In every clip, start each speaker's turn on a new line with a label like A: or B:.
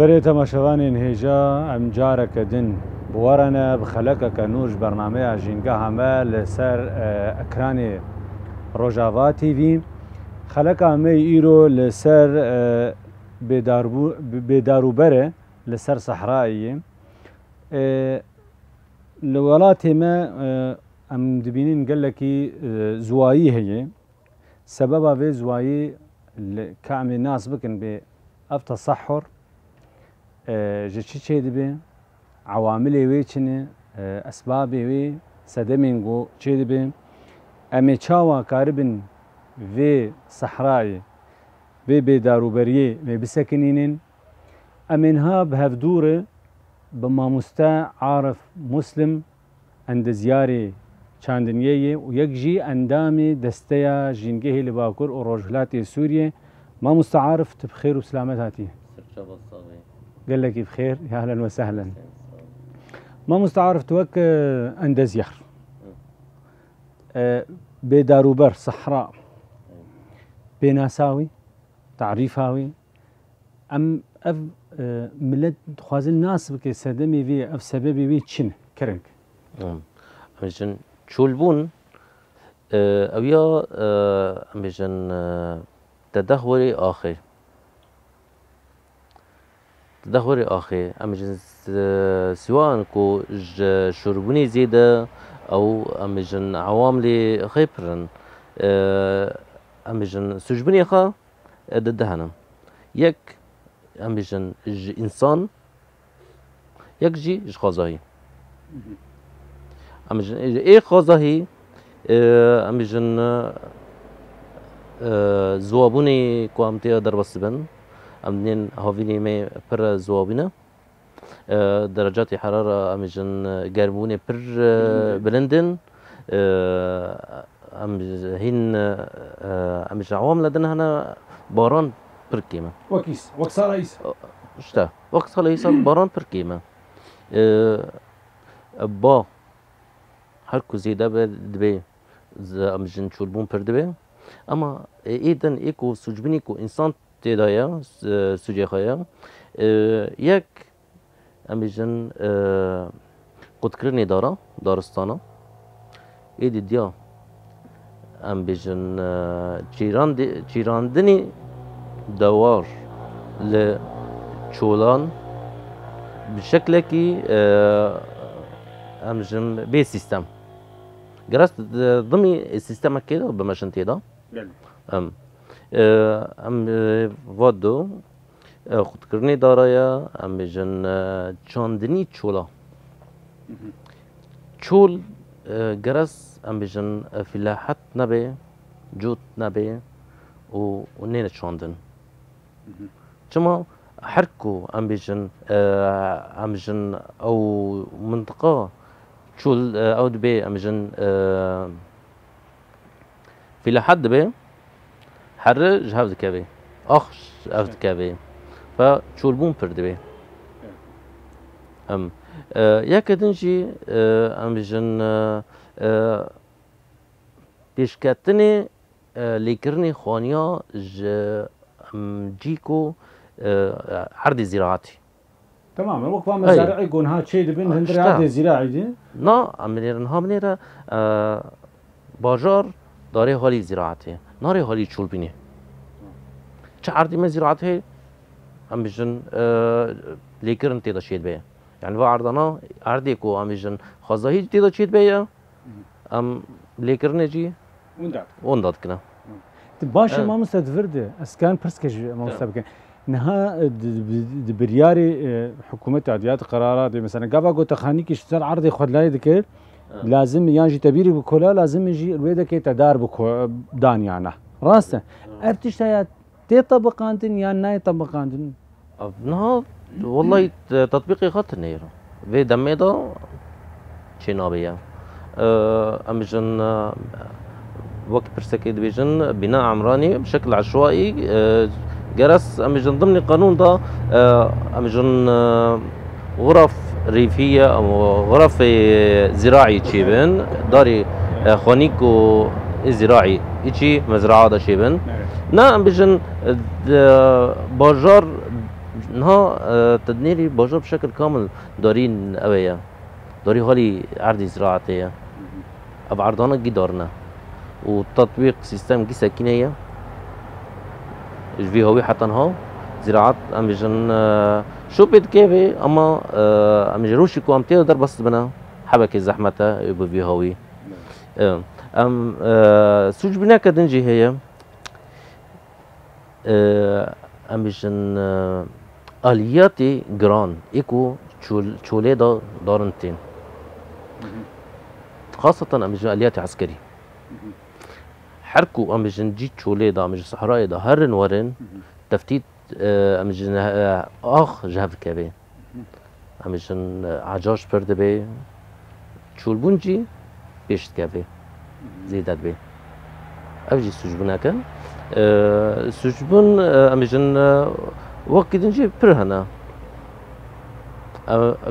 A: بري تماشواني هيجا ام جارك دن بورنا بخلقك نوج برنامج جينجا همه لسر اكراني روجاوا تي في خلق همه ايرو لسر بداروبره لسر صحرائي لولاتي ما ام دبينين قال لك زوايي هي سببها في زوايي كعمل الناس بكن بأفتصحر جتشي دبي عواملي ويشني أسبابي وي سدمينغو تشي دبي أمي تشاوا كاربن في صحراء في بداروبريه في بسكنينين أمنها بهفدورة بما مستا عارف مسلم عند زياري چاندنيي ويكجي اندامي دستيا جينجيه لباكور وروجلاتي سوريا ما مستعارف بخير وسلامات هاتي قال لك بخير يا اهلا وسهلا ما مستعارف توك اندزيخر بداروبر صحراء بناساوي تعريفاوي ام اف ملت خوازن الناس بك سدمي في اف سببي في تشن كرنك
B: امجن شولبون اويا امجن تدهوري اخر امجن سواء كو شربوني زيادة او امجن عواملي خيبرن امجن سجبني خا ضدهنا يك امجن انسان يكجي خازاهي امجن ايه خازاهي امجن زوابوني كوامتي دربسبن امنين هافيني مي بر زوابنا درجات حرارة امجن قربوني بر بلندن هين امجن عوام لدنا هنا باران بر كيما
A: وكيس وكسار ايس
B: شتا وقت خلاص باران بر كيما با هركو زيدا بدبي امجن شولبون بر دبي اما ايدن ايكو سجبنيكو انسان تدايا سجي خايا يك امجن قد كرني دارستانا ايدي ديا امجن چیراندنی دوار لچولان بشكل كي امجن بي سيستم جرست ضمي السيستم كده بمشنتي ده ام ودو خود کرنی دارایا امجن چاندنی چولا چول جرس امجن فلاحت نبي جوت نبي ونين چاندن چما حركو امجن او منطقة شول او دبي امجن في لحد دبي حرج هفد كابي اخش هفد كابي فشول بون پر دبي يا كدنجي امجن بيشكتني ليكرني خوانيا جيكو عرض زراعتي
A: تمام وقفا مزارعي يكون ها شيء دبن هندري عرض زراعي دي
B: نا امنيرها منيرا باجار داري حالي زراعتي ناري حالي چولبيني چه عرضي ما زراعتي امجن ليكرن تيدا شيد بيه يعني با عرضنا عرضي كو امجن خزاهي تيدا شيد بيه ام ليكرن جي وندات كنا
A: باشا ما مستدفرده اسكان برسكج ما مستبكن نها برياري حكومه عديات قرارات مثلا قبا قلت خانيك اشتغل عرضي خد لاي ذكر لازم يجي تبيري بكولا لازم يجي الويدا كي تدار بكو دانيانا راسه ابتشتايات تي طبقانتن يا ناي طبقانتن
B: نها والله تطبيقي خاطر في دميدا شنابيا امجن وقت برسكي ديفيجن بناء عمراني بشكل عشوائي جرس امجن ضمن قانون ده امجن غرف ريفيه او غرف زراعي تشيبن داري خونيكو زراعي يجي مزرعه ده شيبن نا امجن باجار نها تدنيري باجا بشكل كامل دارين اويا داري هالي عرض زراعتيه اب عرضانا جدارنا وتطبيق سيستم جي سكينيه في هوي حتى نها زراعات امجن شو بيد كيفي اما امجن روشي كو امتي در بس بنا حبكي زحمته بفي هوي ام سوج بنا كدنجي هي امجن آلياتي جران ايكو شولي دا دارنتين خاصة امجن آلياتي عسكري حركو امجن جي شولي دا امجن صحراء دا هرن ورن تفتيت امجن اخ جهف كبي امجن عجاج برد بي شولبونجي بيشت كبي زيدت بي افجي سجبنا كان سجبون امجن وقت دنجي برهنا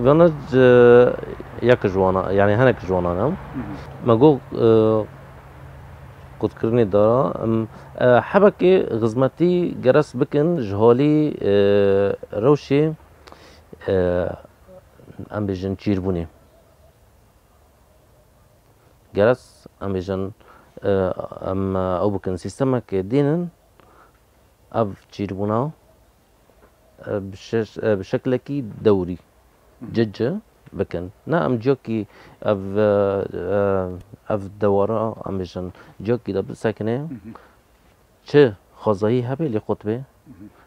B: وانا ياك جوانا يعني هناك جوانا نعم ما جو قد كرني دارا حبكي غزمتي جرس بكن جهالي روشي ام بجن تشيربوني جرس ام بجن ام او بكن سيستمك دينن اب تشيربونا بشكلكي دوري ججة بكن نعم جوكي اف دورا امجن جوكي دب ساكنه چه خزاي هبه اللي قطبه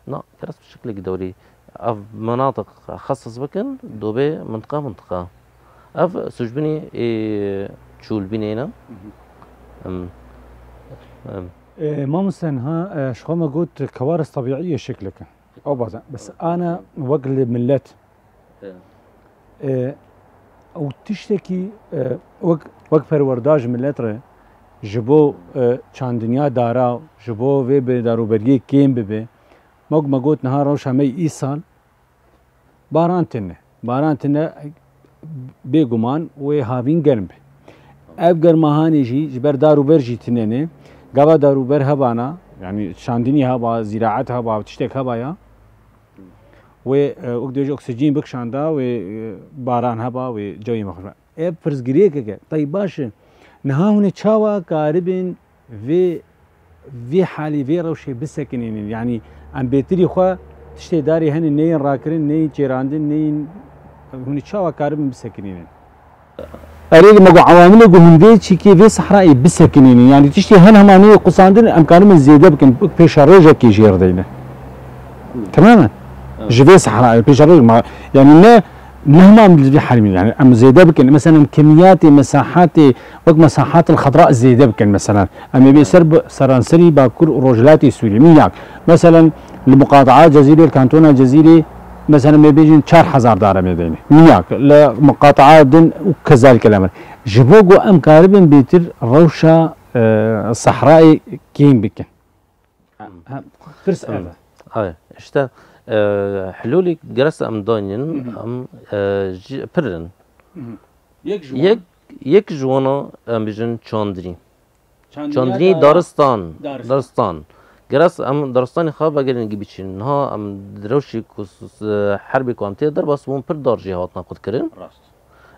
B: نا كرس بشكل دوري اف مناطق خصص بكن دوبه منطقه اف سجبني شول بنينا
A: ما مستنها شو ما قلت كوارث طبيعيه شكلك او بعض بس انا وقل ملت او تشتكي وقت پرورداج ملت ره جبو چند دنیا دارا جبو وی به داروبرگی کیم به موگ مگوت نهار روش همه ای سال باران تنه بگمان و هاوین گرم به اب گرمهانی جی جبر داروبر جی تنه گوا داروبر هبانا يعني شاندني هبا زراعت هبا تشتك هبا يا و اكدوج اكسجين بكشاندا و باران هبا و جوي مخرب اب فرزگريك طيب باش نهاونه تشاوا قاربين في حالي في روشي بسكنين يعني ام بيتري خو تشتي داري هن نين راكرين نين جيراندين نين هوني تشاوا قاربين بسكنين اريد مقو عوامل قهندي تشيكي في صحراء بسكنين يعني تشتي هن همانيه قصاندن امكانهم زياده بكن بيش رجا كي جير دينا تماما جفي صحراء بيش رجا يعني مهما في حرمين يعني ام زياده بكن مثلا كميات مساحات وقت مساحات الخضراء زياده بكن مثلا ام بيسرب سرانسري باكر رجلاتي سوري مياك مثلا المقاطعات جزيره الكانتونا الجزيري مثلا ما بيجين 4000 دار ميداني مياك لمقاطعات وكذلك الامر جبوغو ام قاربين بيتر روشا الصحراء كيم بكن فرس هذا
B: هاي اشتا حلولي جرس ام دانين ام برن يك جوانا ام بيجن چاندري دارستان جرس ام درستاني خواب اگر نگی بیچین ها ام دروشی کس حربی کو ام تیدر بس وون پر دارجی هات نقد کرن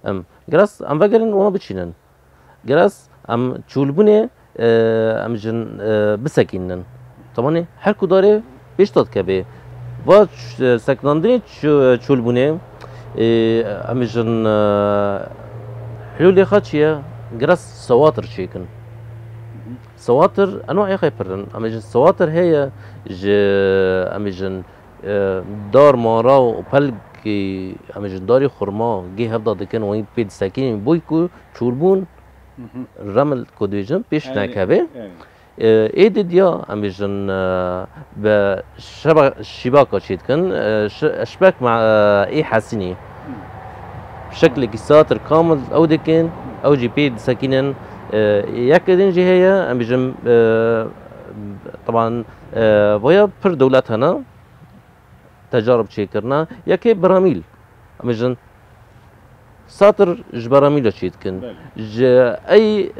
B: ام جرس ام وگرن ونا بیچینن جرس ام چولبونه ام جن بسکینن طبعا هر کو داره بیشتاد کبه و سکناندنی چولبونه ام جن حلول خاتشيا جرس سواتر شيكن سواتر انواع يا خيبرن امجن سواتر هي امجن دار مارا وبلق امجن داري خرما جي هبدا دكن وين بيد ساكين بويكو چوربون رمل كوديجن بيش نكبه ايد ديا امجن بشباكه شيتكن اشباك مع اي حسيني بشكل ساتر كامل او دكن او جي بيد ساكنين يكدين جي هي ام بيجم طبعا ويا بر دولات هنا تجارب شيكرنا يكي براميل ام بيجن ساتر جبراميل شيتكن اي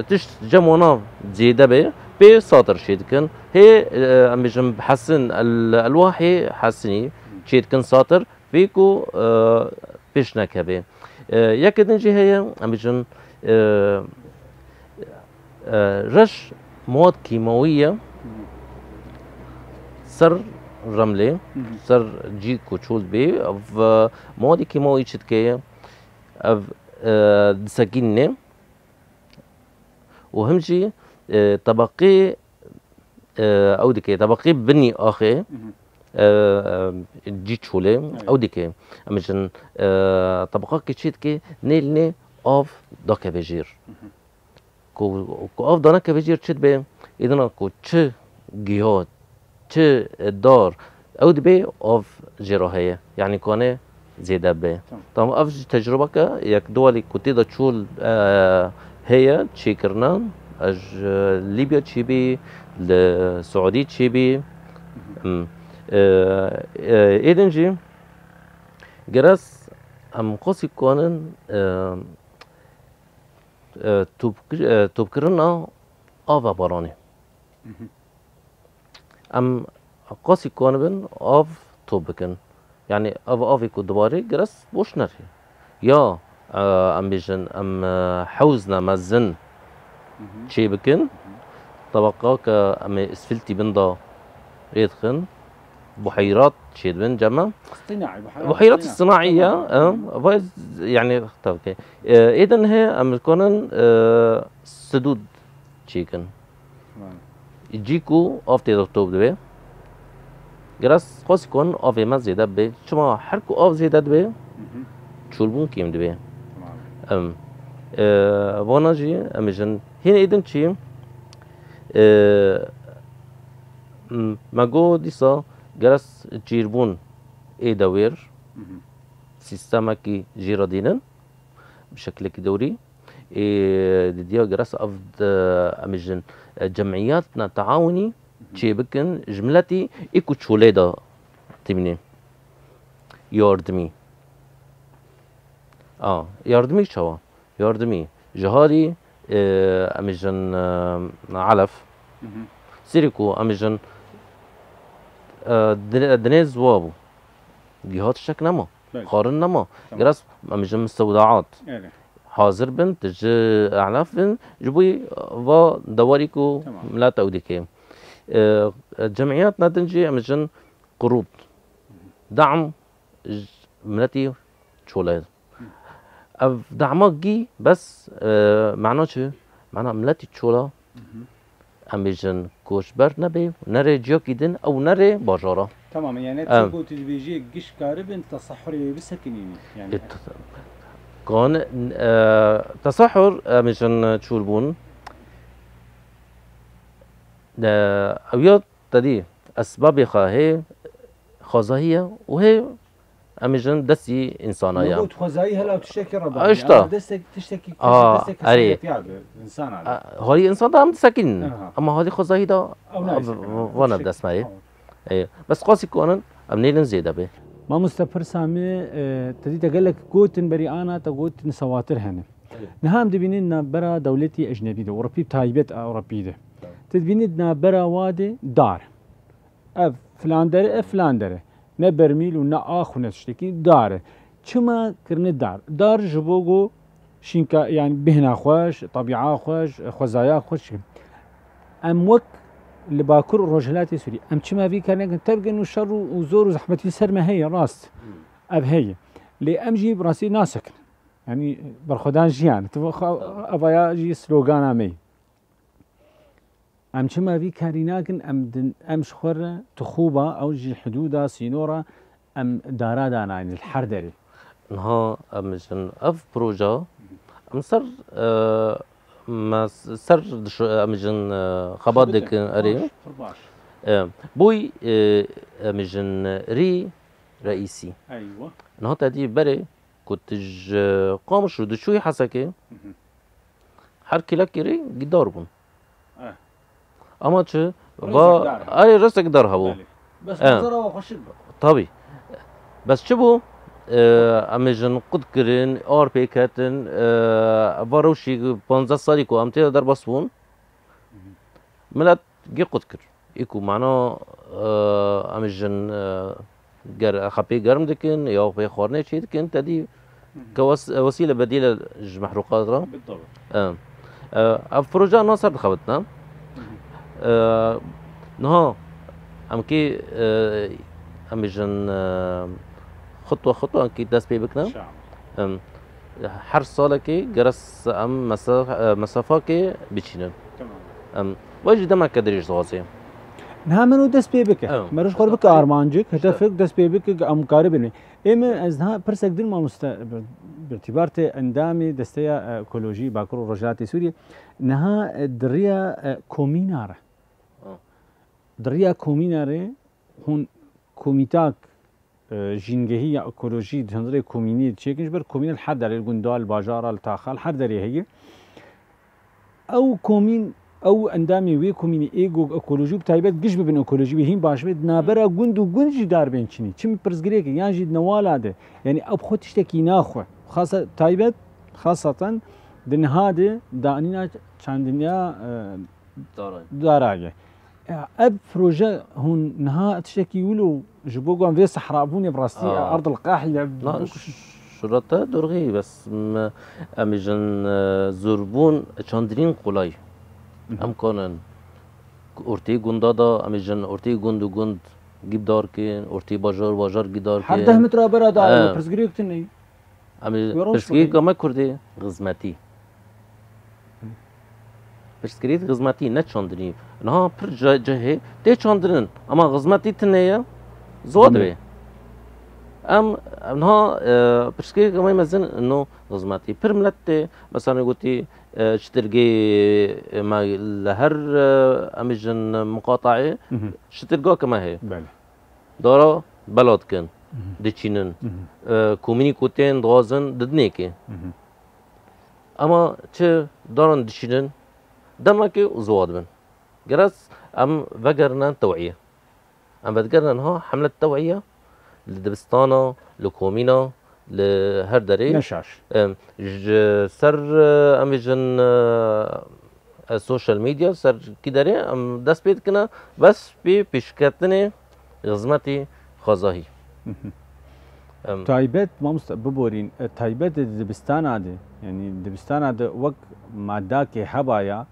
B: تشت جمونا زياده به بي ساطر شيدكن هي أمجن بحسن الواحي حسني شيدكن ساطر فيكو بيش نكبه يكد نجي هي أمجن رش مواد كيماوية سر رملة سر جي كوتشول بي أف مواد كيماوية شتكية أف سكينة وهمشي طبقي أو دكي طبقي بني آخر جي تشولة أو دكي أمجن طبقات كتشيت كي نيلني أوف داك بجير كو أوف داك بجير تشيت بي إذا كو تش جهات تش دار أو دبي أوف جراهية يعني كونه زيادة بي طبعا أف تجربة كا يك دولي كتيدا تشول هي تشيكرنا أج ليبيا تشيبي السعودية تشيبي إيدنجي جرس أم قصي كونن توبكرنا آفا باراني أم قصي كونن آف توبكن يعني آفي كدباري جرس بوش نري يا أم بيجن أم حوزنا مزن شي بكن طبقاك أم اسفلتي بندا ريدخن بحيرات شيد بن جمع
A: اصطناعي
B: بحيرات الصناعية يعني طبعا إذن هي أم كونن سدود شيكن يجيكو أفتي دكتور دبي جرس قاس كون أفي ما زيادة بي شما حركو أف زيادة بي شولبون كيم دبي وانا جي أمجن هنا إذن شيء ما جو ديسا جرس جيربون دوير سيستما كي جيرا دينن بشكل دوري ديا جرس أفض أمجن جمعياتنا تعاوني شي بكن جملتي إيكو تشوليدا تبني ياردمي ياردمي شوا ياردمي جهاري أمجن علف سيريكو أمجن دنيز وابو جهات الشك نما قارن نما جرس أمجن مستودعات حاضر بن تجي أعلاف بن جبوي و دواريكو ملا توديكي جمعيات تنجي أمجن قروض دعم ملتي شولاد أف دعمك جي بس معناه شو معناه ملتي شولا أمجن كوشبر نبي نري جيوكيدن أو نري باجارة
A: تمام يعني تقول تدبيجي جيش كارب تصحري بسكنيني يعني
B: كون تصحر أمجن شولبون أويات تدي أسباب خاهي خزاهية وهي أمجن دسي إنسانية.
A: موجود خزاهية هلا بتشتكي ربع.
B: أشتا.
A: دستك تشتكي.
B: دستك أري.
A: إنسان
B: هذه. هذه إنسان ده عم تسكين. أما هذه خزاهية ده. وانا دست معي. إيه بس قاسي كونن أمنيلن زيادة به.
A: ما مستفر سامي تدي تقول لك قوتن بريانا تقوتن سواتر هنا. نهام دبينين برا دولتي أجنبية ده أوروبي تايبت أوروبية. تدبينين برا وادي دار. فلان دره نه برمیل و نه آخ و نه تشتکی داره چما کرنه دار جبوگو شینکا یعنی بهنا خوش طبیعه خوش خوزایا خوش ام وک لباکر روجلاتی سوری ام چما في كان تبقى شر وزور وزحمتي سر ما هي راست اب هي لي ام جي براسي ناسك يعني برخدان جيان ابايا جي سلوغان امي ام چما في كاريناكن ام شخور تخوبه او جي حدوده سينوره ام دارا دانا يعني الحردري
B: نها امجن اف بروجا ام سر ما سر امجن خبادك اري بوي امجن ري رئيسي
A: ايوه
B: نها تدي بري كنت قامش رد شوي حسكي حركي لك ري قداربون اما چه با ای رست دار هبو
A: بس نظره خوشب
B: طبي بس چبو امجن قد کرن اور پیکتن باروشی 15 سالی کو امتی در بسون ملت گی قد کر ایکو معنا امجن خبی گرم دکن یا خبی خورنه چی دکن تدی كوسيله بديله محروقات را
A: بالضبط.
B: البروجا ناصر دخلتنا نها ام كي ام جن خطوه خطوه ام كي داس بي بكنا هر ساله كي جرس ام مسافه كي بتشينن
A: تمام
B: واجي دما كدريج صوصي
A: نها منو دست پی بکه مروش خور بکه آرمانجک هدفك دست پی بکه ام کاری بینی اما از ها پرسک دل ما بارتبارت اندامي دستيا اكولوجي باكرو رجالاتي سوريا نها دريا كوميناره دريا كوميناره هون كوميتاك جينجهية اكولوجي جندري كوميني تشيكنش بر كومين الحد على الجندال باجارة التاخال الحد هي او كومين او اندامي وي كوميني ايجو اكولوجي بتايبت جيش بين اكولوجي بهين باش بد نابرا جندو جنجي دار بين تشني تشم برزغريك يعني نوالاده يعني اب خوتش تكي ناخو خاصه تايبت خاصه دن هذا دانينا چاندنيا داراجه اب بروجه هون نها تشكي ولو جبوغان في صحرابوني براستي ارض القاحله
B: شرطه درغي بس امجن زربون چاندرين قولاي ام کنن ارتی گندا دا امجن ارتی گند و گند گیب دار کن ارتی باجار گیدار کن
A: هر 10 متر برا دار پرسگری کتنی
B: پرسگری کما کرده غزمتی پرسگری غزمتی نه چاندنی نه پر جهه تی چاندرن اما غزمتی تنیه زود به انها پرسکری کما مزن انه غزمتی پر ملت مثلا قلتي شترقي ما لهر امجن مقاطعه شترقا كما هي دارا بلاد كن دچينن كوميني كوتين دوازن ددنيكي اما چه دارن دچينن دمكي زواد بن جرس ام وگرنا توعيه ام بدگرنا ها حمله توعيه لدبستانا لكومينا لهر دري
A: نشاش
B: سر امجن السوشيال ميديا سر كي دري ام دست بيت كنا بس بيشكتني غزمتي خزاهي
A: تايبت ما ببورين تايبت دبستان عادي يعني دبستان عادي وقت ما داكي حبايا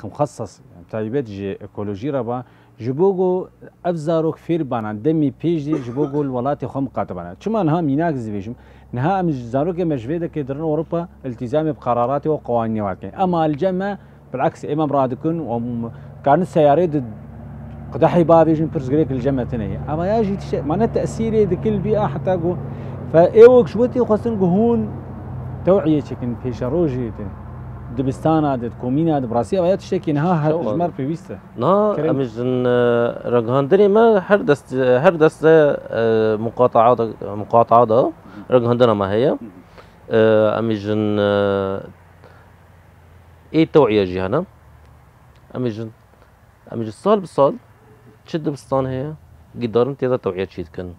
A: مخصص تايبت جي ايكولوجي ربا جبوغو افزاروك فير بانا دمي بيجي جبوغو الولاتي خم قاتبانا شما نها ميناك زبيجم نها ام زاروك مجفيدا كيدرن اوروبا التزامي بقراراتي وقوانيني واكي اما الجمع بالعكس امام رادكن وكان السيارات قدحي بابيجن برزغريك الجمع تنهي اما يجي معناتها تاثيري دي كل بيئه حتى جو فايوك شوتي خاصن هون توعيه شكن بيشروجي دبستان عادت كومين عادت براسي ويا تشتكي نها جمر بيسته
B: نا امجن رغاندري ما هر دست مقاطعات رغاندنا ما هي امجن ايه توعيه جهنا امجن صال بصال تشد دبستان هي قدرن تيدا توعيه تشيد كن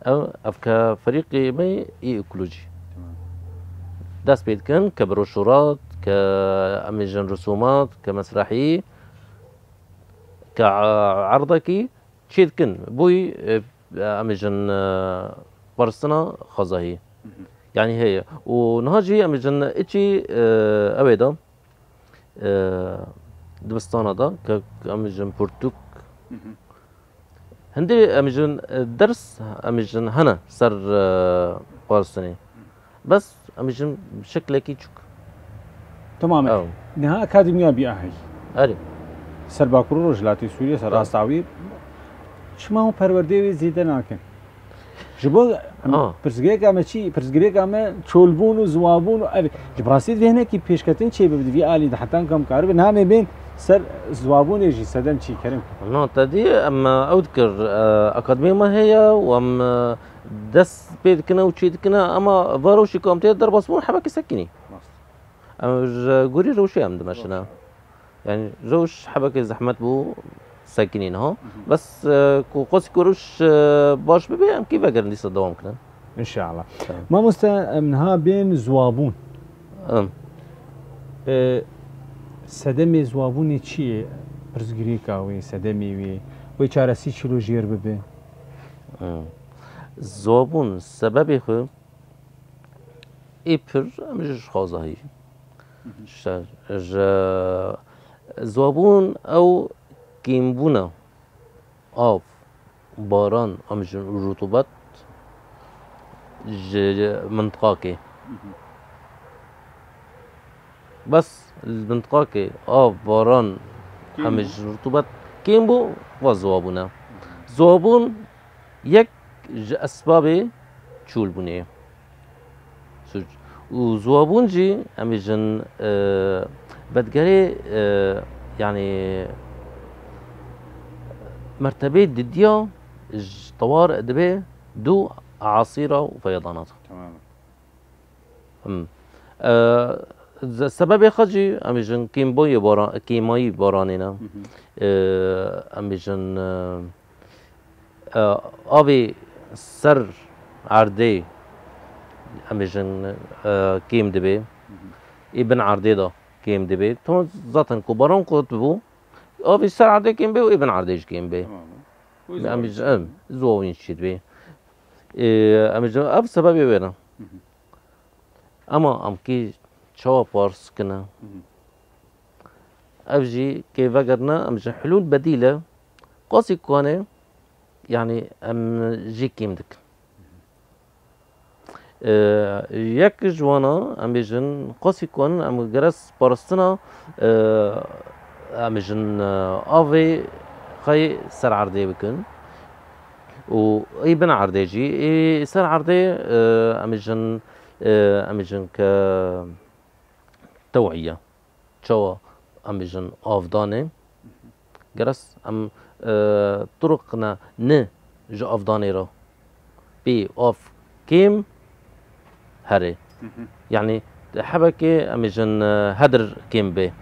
B: او افكا فريقي ما ايكولوجي دست بيد كن كبروشورات كأمجن رسومات كمسرحي كعرضكي تشيد كن بوي أمجن برسنا خزاهي يعني هي ونهاجي أمجن إتشي أبدا دبستان هذا كأمجن بورتوك هندي أمجن درس أمجن هنا سر بارسني بس امجن بشكل كيتشوك
A: تماما نها اكاديميه بيئه
B: هي
A: سر باكرو رجلاتي سوريا سر راستاوي شما هو پروردي زيده ناكن جبو برزگريكا ما چي برزگريكا ما چولبون و زوابون و جبراسيد هنا كي پیشکتن چي بده في الي حتى كم قارب نها بين سر زوابون يجي سدن چي كريم
B: نو تدي اما اذكر اكاديميه ما هي وام دس بيد كنا وشيد كنا اما فاروشي كومتي ضرب اسمه حبك سكني قولي روشي ام دمشنا يعني روش حبك زحمت بو ساكنين ها بس قوس كروش باش ببي ام كيف اقدر نسى دوام كنا
A: ان شاء الله ما منها بين زوابون سدمي زوابوني چیه پرزگریکا وی سدمي وی وی چارسی چلو جیر ببه
B: زوابون سببی خو ایپر امجش خوازهی زوابون او کیمبونا آف باران امجن رطوبت منطقة كي بس المنطقة كي باران همش رطوبة كيمبو وزوابونا زوابون يك أسباب چول بونه وزوابون جي همجن بدقري يعني مرتبة دديا طوارئ دبي دو عاصيرة وفيضانات تماما السبب خجي اميجن كيماي بارانينا اميجن ابي سر عردي اميجن كيم دبي ابن عردي دا كيم دبي تو ذاتن كبارون قطبو ابي سر عردي كيم بي وابن عرديج كيم بي اميجن زوين شيد بي اميجن اب سببي وينا اما ام كي شوا بارس كنا افجي كيف قدرنا امجن حلول بديله قاسي كونه يعني ام جي كيمدك يك جوانا امجن قاسي كون ام جرس بارستنا امجن افي خي سر عردي بكن و ابن عرديجي سر عردي امجن ك توعية شوا امجن افضاني جرس ام طرقنا جو افضاني رو بي اوف كيم هري يعني حبكي امجن هدر كيم بي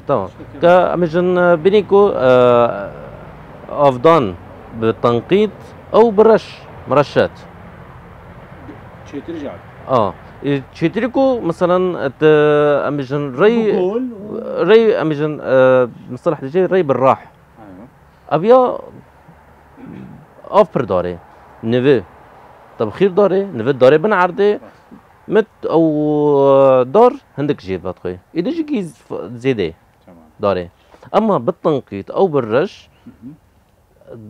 B: تمام كامجن بينيكو افضان بالتنقيط او بالرش مرشات
A: تشيترجع
B: تشيتريكو مثلا امجن ري امجن مصطلح دجي ري بالراح ابيا افر داري نيفي طب خير داري نيفي داري بن عردي مت او دار هندك جيبات خوي اذا جي زيدي داري اما بالتنقيط او بالرش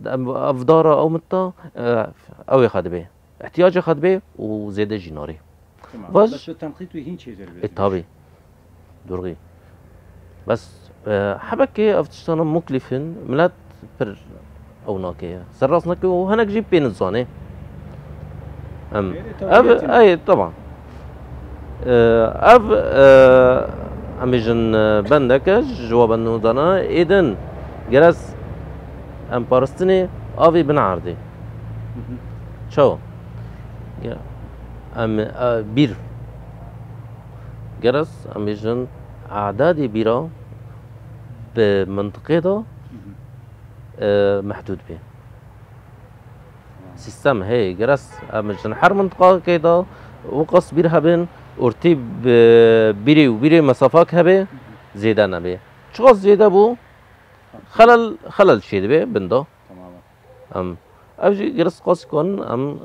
B: افداره او متا او ياخذ به احتياجه خد به وزياده جيناري
A: بس التنقيط وهين شيء
B: طبي درغي بس حبكي افتشتنا مكلفن ملات بر او ناكي سراسنا وهناك جيب بين الزانه اي طبعا اميجن بندك جواب النودانا اذن جلس ام بارستني افي بن عردي شو ام بير جرس اميجن اعداد بيرا بمنطقه ده محدود به سيستم هي جرس اميجن حر منطقه كده وقص بيرها بين ارتيب بيري وبيري مسافات هبه زياده نبي شو زياده بو خلل شيء به بنده تماما افجي جرس قاس كون ام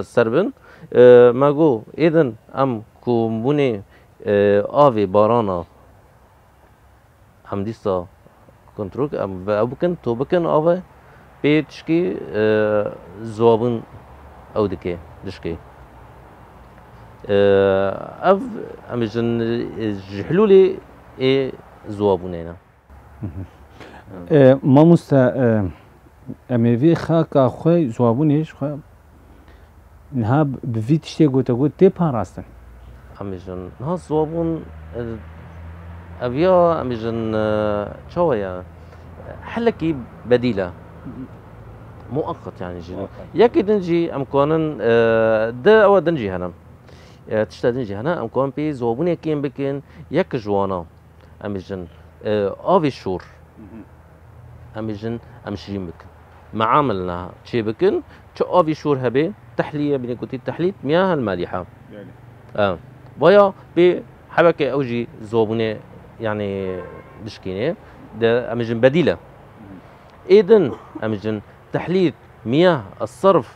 B: سربن ماگو ایدن ام کومبونی آوی بارانا ام دیسا کنترول ام و بکن تو بکن آوه بیتشکی زوابن او دکه دشکی اف امجن جحلولي زوابونينا
A: ما مستا امي خاكا خوي زوابونيش خو نها بفيت شتي قوت تي باراستن
B: امجن ها زوابون ابيا امجن شوية حلكي بديلة مؤقت يعني جي ياكي دنجي امكانن ده او دنجي هنا تشتا دنجي هنا امكان بي زوابوني كين بكين ياك جوانا امجن اوي شور امجن امشرين بكن معاملنا شي بكن شو اوي شور هبي تحليه بين قلت تحليه مياه المالحه يعني بايا بحبكه اوجي زوبونه يعني بشكينه ده امجن بديله اذن امجن تحليه مياه الصرف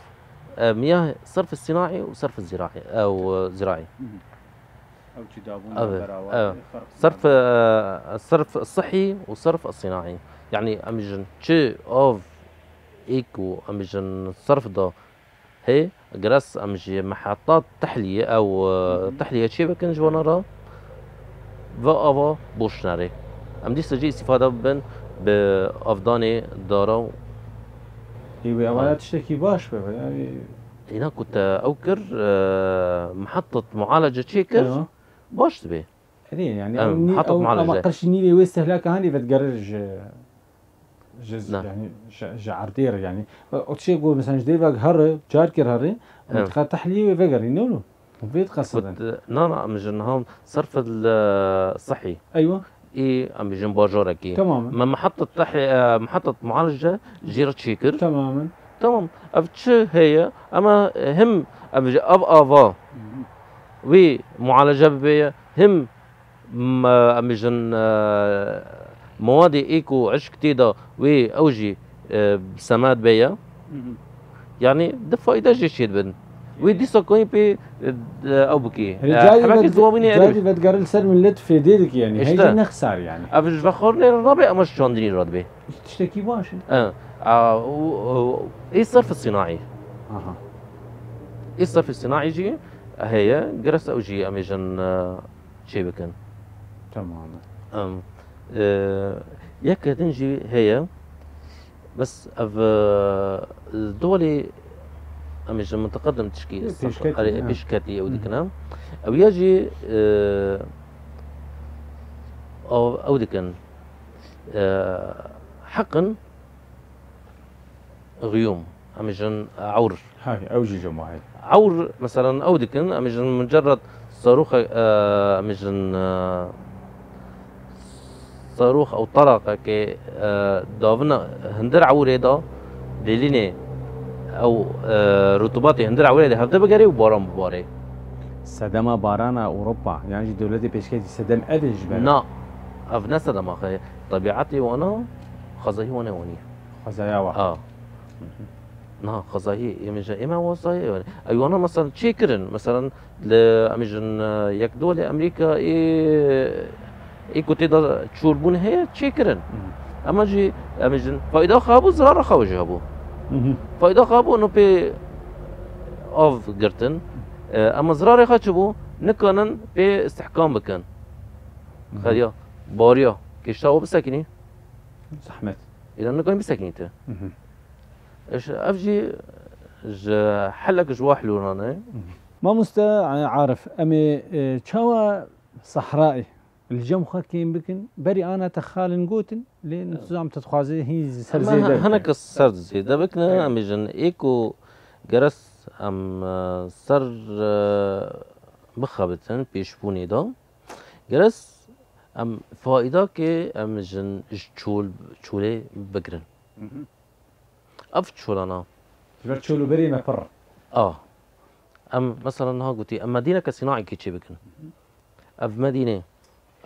B: مياه الصرف الصناعي وصرف الزراعي او زراعي
A: او تدابون
B: صرف الصرف الصحي والصرف الصناعي يعني امجن تشي اوف ايكو امجن الصرف ده هي جراس امجي محطات تحليه او تحليه شي بكن جوانرا و بوشناري ام دي سجي استفاده بن بافضاني دارا
A: ايوه اولا تشتكي باش يعني
B: هنا كنت اوكر محطه معالجه شيكر باش تبي
A: يعني
B: محطه معالجه
A: ما قرش نيلي واستهلاك هاني بتقرج جز يعني جعردير يعني اوتشي يقول مثلا جديد هر جاركر هري تخا تحليه وفقر ينولو وفيت قصدا
B: لا مجن هون صرف الصحي
A: ايوه
B: مجن باجوركي
A: تماما
B: ما محطة محطة معالجة جيرة شيكر تمام افتش هي اما هم اب افا ومعالجة بيا هم مجن مواد ايكو عشق تيدا واوجي سماد بيا يعني ده فايدة جيش بن ويدي ساكوين بي او بكي
A: حباك زواميني جادي بتقرل سر من لت في ديرك يعني هي نخسر يعني
B: افج بخورني الرابع اما شاندني راتبي
A: تشتكي باش
B: ايه الصرف الصناعي ايه الصرف الصناعي جي هي جرس اوجي اميجن شي بكن
A: تماما
B: ياك تنجي هي بس اف دولي اميجن متقدم تشكيل بيشكاتي او ديكنا او يجي او ديكن حقن غيوم اميجن عور
A: هاي اوجي جماعي
B: عور مثلا او ديكن اميجن مجرد صاروخ اميجن صاروخ او طلقه كي دافنا هندر عوري دا ليليني او رطوباتي هندر عوري هفته بگری و باران بباره
A: صدمه باران اوروبا يعني دولتي بيشكتي صدم ادج بلا
B: نا اف نه صدمه خي طبيعتي وانا خزاهي وانا وني
A: خزايا واحد
B: نا خزاهي يمجا اما وصاي ايوه انا مثلا تشيكرن مثلا لامجن يك دول امريكا اي كنت دا تشوربون هي تشيكرن اما جي امجن فايده خابو زرار خاو جابو فايده خابو انه بي اوف جرتن اما زرار خاچبو نكونن بي استحكام بكن خديا باريا كيشتاو بسكني
A: زحمت
B: اذا نكون بسكنيته ايش افجي حلك جوا حلونا
A: ما مستا عارف امي تشاوا صحرائي الجم خاكين بكن بري انا تخال نقوتن لين نظام تتخازي هي سر زيدا
B: هنا كسر زيدا بكنا ام جن ايكو جرس ام سر بخبتن بيشبوني دا جرس ام فائده كي ام جن چوله بگرن اف چولانا
A: چولو بري ما فر
B: ام مثلا ها قلتي ام مدينه كصناعي كي بكن اف مدينه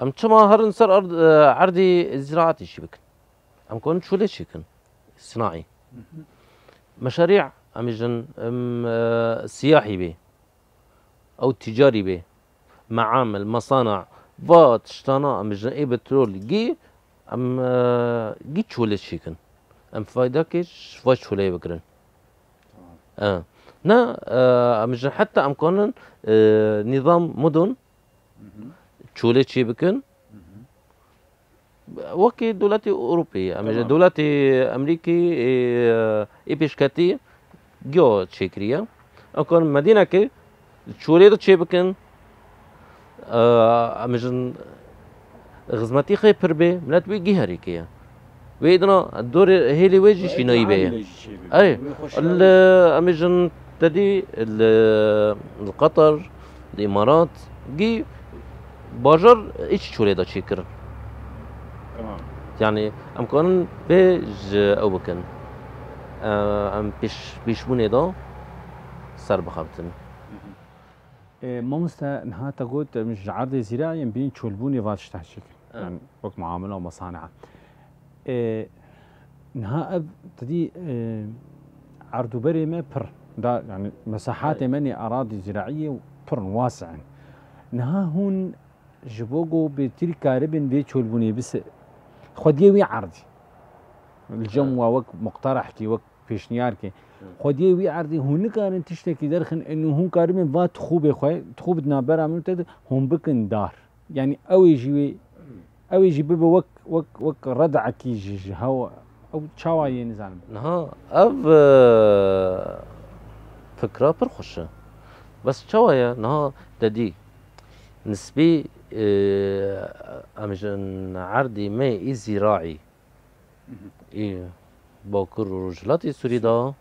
B: ام چما هرن سر ارض عردي زراعتي شي بكن ام كون چوله شيكن صناعي مشاريع ام جن سياحي بي او تجاري بي معامل مصانع و تشتانا ام جن اي بترول جي ام جي چوله شيكن ام فايده كيش فاش چوله بكرن نا ام جن حتى ام كونن نظام مدن چوله چی بکن وکی دولتی اوروپی اما دولتی امریکی ای پیشکتی گیو چی کریه اکن مدینه که چوله دو چی بکن اما جن خدمتی خی پر به ملت بی گیهری کیه ویدنا دور هیلی ویجی شینایی بیه ای اما جن تدی القطر الامارات جي باجر ايش چوله دا چی کرن
A: تمام
B: يعني امكان بيج او بكن ام بيشبوني دا سر بخبتن
A: ما مستا نها تقول مش عرض زراعي بين چولبوني واتش تحشك يعني وقت معامله ومصانع نها اب تدي عرض بري ما بر دا يعني مساحات مني اراضي زراعيه بر واسع نها هون جبوغو بتري كاربن بي تشولبوني بس خديوي عرضي الجم وقت مقترح كي وقت بيشنيار كي خديوي عرضي هون كان تشتكي درخن انه هون كاربن فات خوب خوي تخوب نابرا من تد هون بكن دار يعني او يجي بب وك ردع كي هو او تشاواي نزان
B: نها اف فكره برخشه بس تشاوايا نها تدي نسبي امجن عردي ماء زراعي باكر رجلاتي سوريدا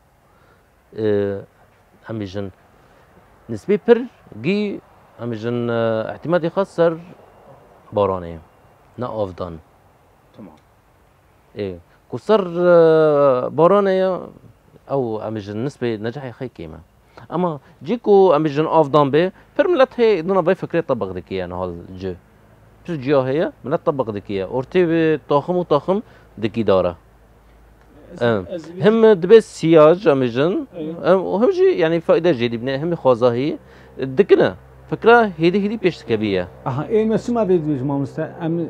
B: امجن نسبي بر جي امجن اعتمادي خاصر بارانه نا افضان تمام كسر بارانه او امجن نسبه نجاحي خي كيما اما جيكو امجن افضان به بر ملت هي دنا باي فكره طبق دكيه يعني هال جو بس جيو هي ملت طبق دكيه اورتي طاخم وطاخم دكي داره هم دبس سياج امجن وهم جي يعني فائده جدي بنا هم خوازاهي دكنا فكره هيدي بيش كبيه
A: ايه مسمى بيج ما ام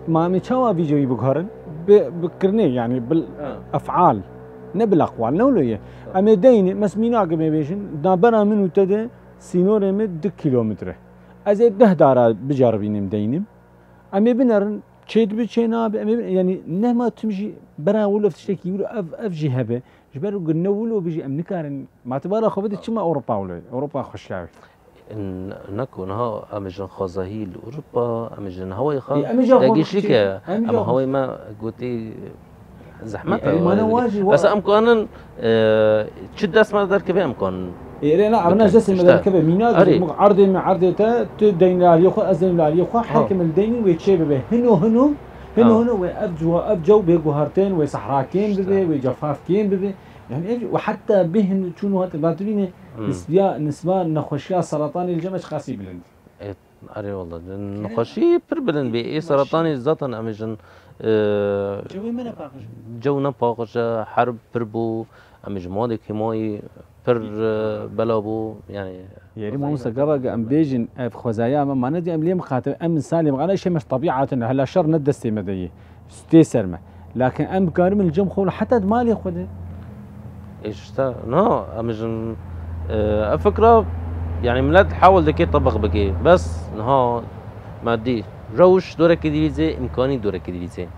A: ما متشوا فيديو بكهرن بكرني يعني بالافعال نبالاقوال نوليه اما دين مسمينا قبل بيشن دابنا منو تده سينور مد 2 كيلومتر از 10 دارا بجربينم دينم اما بنرن تشيد بتشينا يعني نما تمشي برا ولا تشتكي ولا اف جهبه جبر قلنا ولا بيجي امنكارن ما تبغى خبط تشما اوروبا ولا اوروبا خشاوي
B: نكون ها امجن خازهي لاوروبا امجن هواي خا تلاقي شيكه اما هواي ما قلتي زحمتها بس امكان تشد اسماء دركبه امكان
A: إيه لا عملنا جسم دركبه مينا عرضته تدين على يخو ازين على يخو حاكم الدين ويتشيب به هنو وابجو بيجوهرتين وصحراكين بده وجفافكين بده يعني وحتى بهن شنو هات باترينه نسبة نخشيا سرطاني الجمش خاصي بلند
B: اري والله نخشي بربلن بي سرطاني ذاتا امجن جو نپاقش حرب بربو امج مالك هماي پر بلابو يعني
A: ما مستقبل ام بيجن اف خوزايا ما ندي ام لي مخاطب ام سالم انا شيء مش طبيعه هلا شر ندستي مديه ستي سرمه لكن ام كارم الجم خول حتى مالي خذ
B: ايش تا نو امجن الفكره يعني ملا تحاول دكي طبق بكي بس نها مادي روش دورك ديزي امكاني دورك ديزي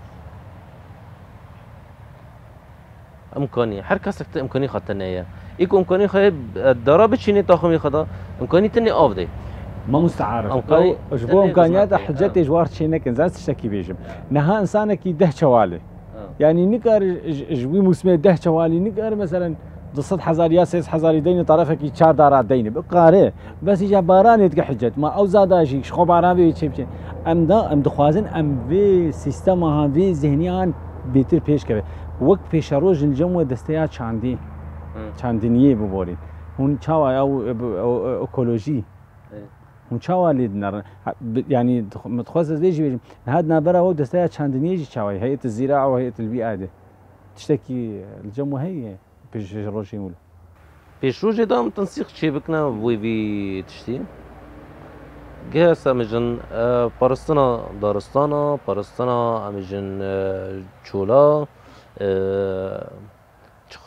B: امكاني هر کس که امکانی خاطر نیه ایک امکانی خواهی دارا بچینی تاخمی خدا امکانی تنی آف ده
A: ما مستعارف او اجبو امكانيات حجتي جوار شيء كنزاز تشتكي بيجم نها انسانك ده شوالي يعني نقار جوي موسمي ده شوالي نقار مثلا ضصت حزاريا سيس حزاري ديني طرفك 4 دارات ديني بقاره بس اجا باران يتك حجت ما او زاداجي شخو باران بي تشي ام دخوازن ام في سيستم ها في ذهنيان بيتر پیش كره وقت پیش روز الجمو دستيات چاندنيه ببورين هون چاوا او ايكولوجي هون چاوا ليدنر يعني متخصص بيجي هاد نابرا هو دستيات چاندنيه چاوا هيئه الزراعه وهيئه البيئه ده تشتكي الجمو هي پیش روز يقول
B: پیش روز دام تنسيق شي بكنا بوي في تشتي جهاز امجن پارستانا دارستانا پارستانا امجن چولا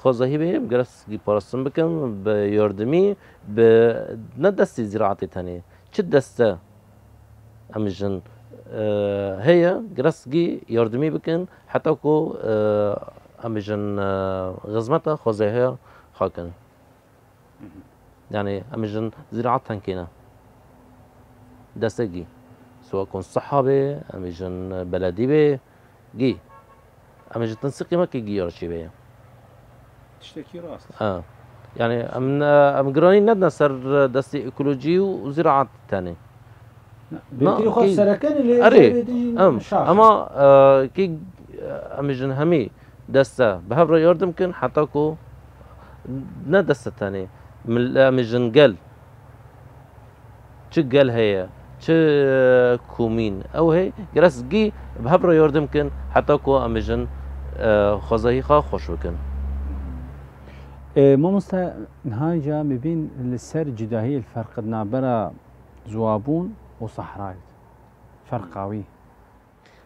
B: خازهی بهم گرس کی پارستان بکن به یاردمی به نه دستی زراعتی تنی چه دسته امجن هي گرس کی یاردمی بکن حتی کو امجن غزمتا خازهی خاکن يعني امجن زراعت تنكينا دستگی سواء كون صحة به امجن بلدي به جي امجن تنسيقي ما كي جي رشي به
A: تشتكي راس
B: يعني ام جراني ندنا سر دستي ايكولوجي وزراعة تاني
A: بيتي خاص سركان اللي
B: اري اما كي امجن همي دسته بهبر يردم كن حتى كو ندسته تاني من امجن قل شو قال هي چه کومین او هی گرس گی به هبر یاردم کن حتی کو امیجن خوزهی خواه خوش بکن.
A: ما مستا نهاية جا مبين السر جداهية الفرق نابرا زوابون وصحراء فرق قوي.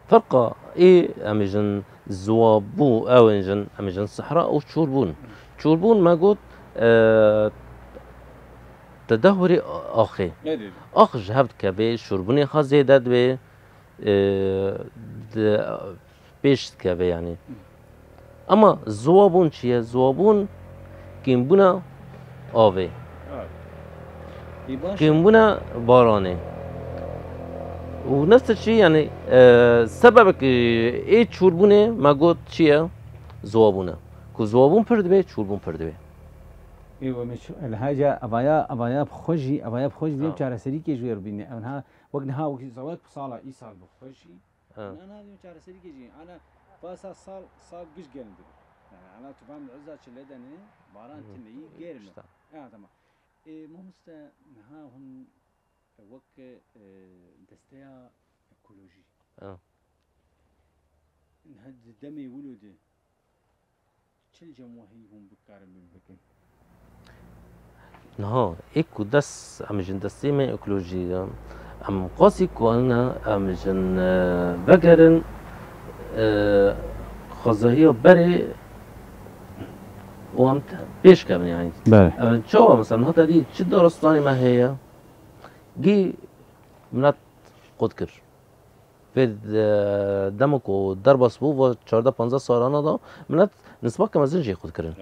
B: فرقه ايه امیجن زوابو او انجن امیجن صحراء او چوربون ما قلت تدهوري آخ جهبت كبه شربوني خازي داد به بيشت كبه يعني اما زوابون چيه زوابون كيمبونا آوه كيمبونا بارانه ونفس الشيء يعني سببك ايه شربونه ما قلت چيه زوابونه كو زوابون پرد به شربون پرد به
A: ايوه مش الحاجه ابايا بخوجي ديم چاره سري كي جوير بيني انا وقتها وقت زواج بصاله ايصال بخوجي انا هذه چاره سري كي جي انا باسا صال قش جند يعني انا طبعا العزه شلدني باران تني غير تمام مو مست نها هن وك دستيا ايكولوجي هاد دمي ولودي چل جموهي هم بكار من بكن
B: نها ايكو دس امجن دستي من ايكولوجي ام قاسي كوانا امجن بقرن خزاهيه بري وامت بيش كابن يعني
A: بله
B: شو مثلا هذا دي شو درستاني ما هي جي منات قد كر في دمك وضرب صبوب 14 15 سالانه ده منات نسبة كم زنجي قد كرن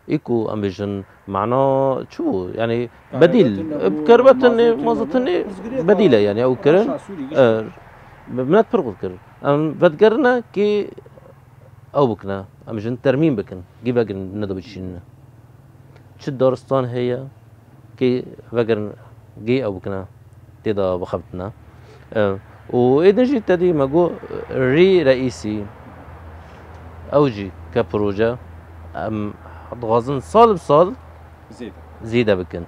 B: ايكو امبيجن معناه شو يعني بديل بكربتني مازتني بديله يعني او كرن منات فرق كرن ام بدقرنا كي او بكنا امبيجن ترميم بكن جي بقن ندو بتشين شد دارستان هي كي بقن جي او بكنا تدا بخبتنا وايدنجي تدي ماجو ري رئيسي اوجي كبروجا غازن صال بصال زيادة بكن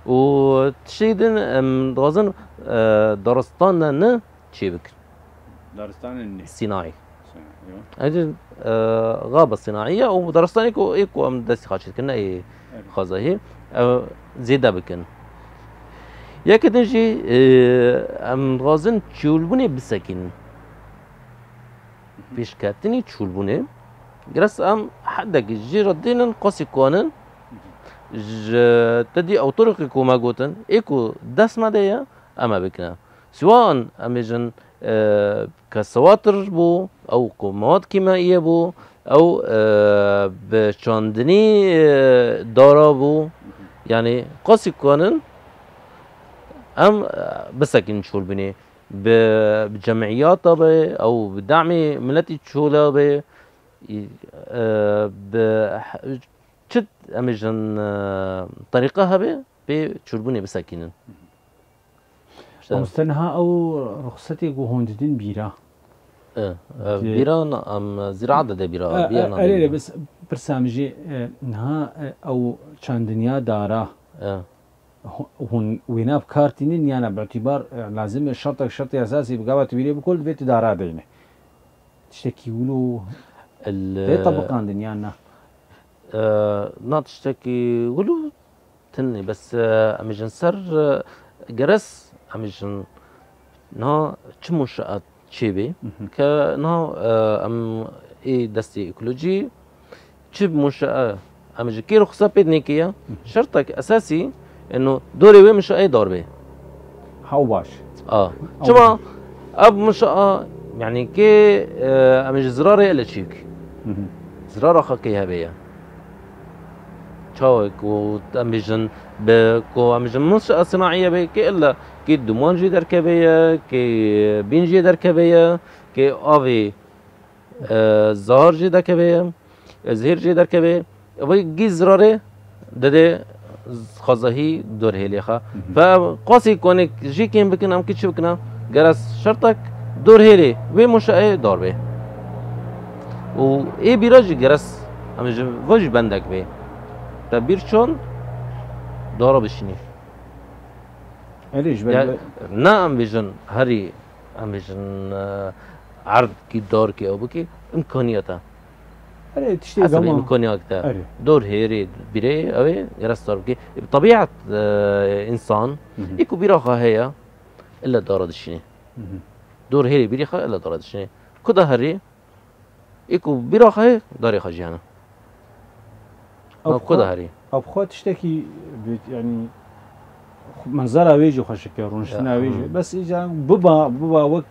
B: وتشيدن غازن درستان ن شي بكن
A: دارستان
B: الصناعي اجل غابة صناعية ودرستان ايكو ام دستي خاشت كنا اي خازا هي زيادة بكن يا كدنجي ام غازن تشولبوني بسكين بيش كاتني تشولبوني جرس ام حدك جيرا دينن قاسي كونن تدي او طرق كوما جوتن ايكو دس مدايا اما بكنا سواء امجن كسواتر بو او مواد كيميائيه بو او بشاندني دارا بو يعني قاسي كونن ام بسكن شول بني بجمعيات به او بدعم ملتي تشولا به بشت امجن طريقها به بشربوني بساكنين
A: ومستنها او رخصتي هوندين بيرا
B: بيرا ام زراعه ده بيرا
A: بيرا بس برسامجي نها او چند دنيا دارا هون وينا بكارتينين يعني باعتبار لازم الشرط اساسي بقابه تبيري بكل بيت دارا دينه تشتكي ولو في طبقان دنيانا
B: نا تشتكي ولو تني بس امجن سر جرس امجن نا تشمشات شيبي كنا ام اي دستي ايكولوجي تشب منشأة امجن كي رخصة بيدنيكية شرطك اساسي انه دوري وين منشأة دور به
A: هاو باش
B: شما اب منشأة يعني كي امج زراري الا تشيك زرارة خاكي هبية تشاوك وامجن بكو امجن منشأة صناعية بي كي الا كي دمان جي دركبية كي بين جي دركبية كي آوي زهر جي دركبية زهر جي دركبية وي جي زراري داده خازهي دور هيليخا فقاسي كونك جي كيم بكنا ام كيتش بكنا جرس شرطك دور هيلي وي منشأة دار به و اي بيراجي جرس امج واج بندك به تبير شون دارا بشيني
A: ليش
B: يعني نا ام بيجن هري ام بيجن عرض كي دور كي او بكي امكانياتها
A: تشتي
B: حسب
A: جماعة
B: امكانياتها دور هيري بري اوي يرستور بكي بطبيعه انسان ايكو بيراخا هي الا دار دشيني دور هيري بيريخا الا دار دشيني كدا هري ايكو بيراخا هي داري خجيانا او كدا هري
A: او بخوات تشتكي يعني منظرها ويجي خوشك رونشنا ويجي بس اجا ببا وقت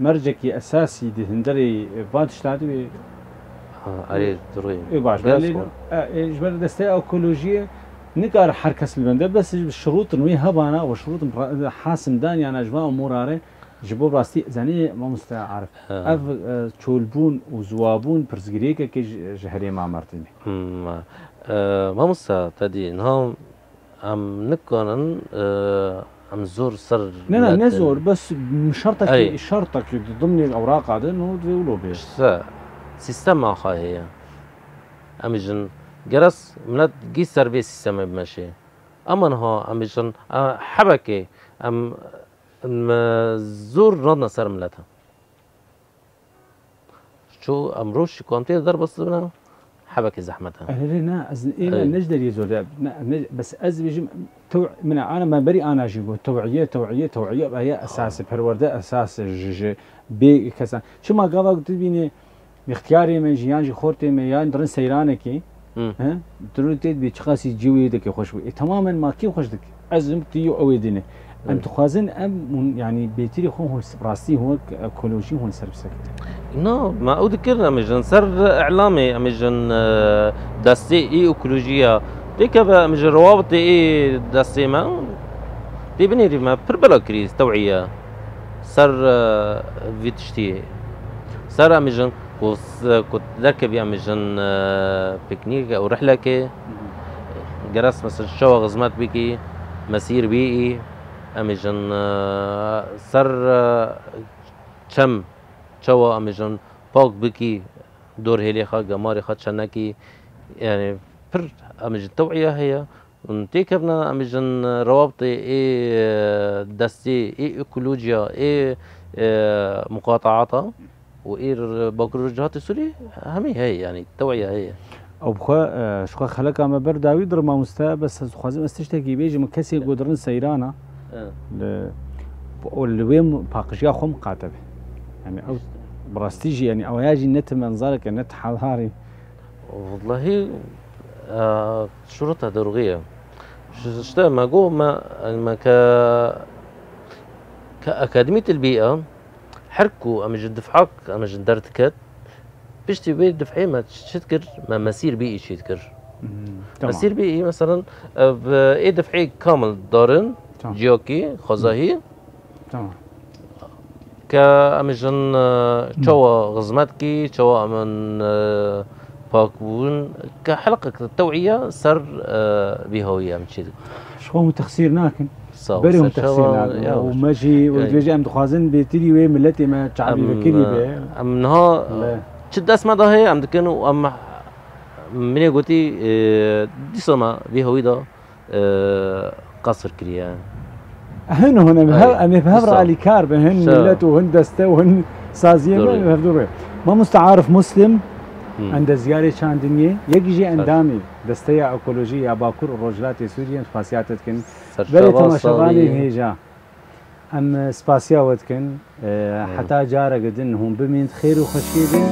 A: مرجكي اساسي دي هندري فانتشتاتي
B: عليه ضروري
A: باش بالي اجبر دستي ايكولوجيه نقار حركس البنده بس الشروط نوي هبانا وشروط حاسم داني انا اجماع امور اره جبو راستي زاني ما مستعرف اف تشولبون وزوابون برزغريكا كي جهري ما مرتني
B: ما مسا تدي انهم ام نكونن ام زور سر
A: لا نزور بس شرطك شرطك ضمن الاوراق هذا انه تقولوا به
B: سيستم اخا هي امجن جرس منات جي سيرفيس سيستم بمشي اما انها امجن حبكي ام زور ردنا سر ملتها شو امروش كونتي ضرب الصبنا حبكي زحمتها
A: لا انا نجدر يزور بس ازبج من انا ما بري انا اجيبه توعيه هي اساس برورده اساس بي كذا شو ما قال تبيني باختياري من جيانجي خورتي من يان درن سيرانكي ها درن تيد بيتشخاصي جوي دك خوش تماما ما كي خوش دك ازم تيو اويدني ام تخازن ام يعني بيتري هو راستي هو ايكولوجي هو سيرفيس
B: نو ما اذكر امجن سر اعلامي امجن داستي اي ايكولوجيا ديك امجن روابط اي داستي ما دي بنيري ما بربلا كريز توعيه سر فيتشتي سر امجن كنت ذاك امجن بيكنيك او رحله كي جرس مثلا شو غزمات بيكي مسير بيئي امجن سر شم شوا امجن باق بكي دور هيلي خا جماري خا شنكي يعني بر امجن توعيه هي ونتيكبنا امجن روابط اي دستي اي ايكولوجيا اي مقاطعاتها واير باكر الجهات السوري همي هي يعني التوعيه هي
A: او بخوا شخوا خلق ما برداوي در ما مستا بس خوازم استشتكي بيجي مكسي قدرن سيرانا واللي وين باقشيا خم قاتب يعني او براستيجي يعني او ياجي نت منظرك نت حضاري
B: والله شروطها ضروريه شتا ما جو ما كأكاديمية البيئة حركوا امجن دفعك امجن درتكت بيشتي بيت دفعي ما تشتكر ما مسير بيئي تشتكر مسير بيئي مثلا باي دفعي كامل دارن جيوكي خزاهي
A: تمام
B: كامجن شوا غزمتكي شوا من باكون كحلقة التوعية سر بهوية مشيت
A: شو متخسير ناكن بري متخسير وماشي وجي ام دخازن بيتري وي ملتي ما تعبي بكري به
B: ام نها شد اسمع ده هي ام دكنو ام مني قلتي دي سما بهويدا قصر كريان
A: هن هنا ام بهبر علي كارب هن ملت وهن دسته وهن سازيين بهدور ما مستعارف مسلم عند زيارة شان دنيا يجي اندامي دستيا ايكولوجيا باكور الرجلات سوريا سباسيات تكن بري تماشاغاني هيجا ام سباسيا وتكن حتى جارة قدن هم بمين خير وخشيدين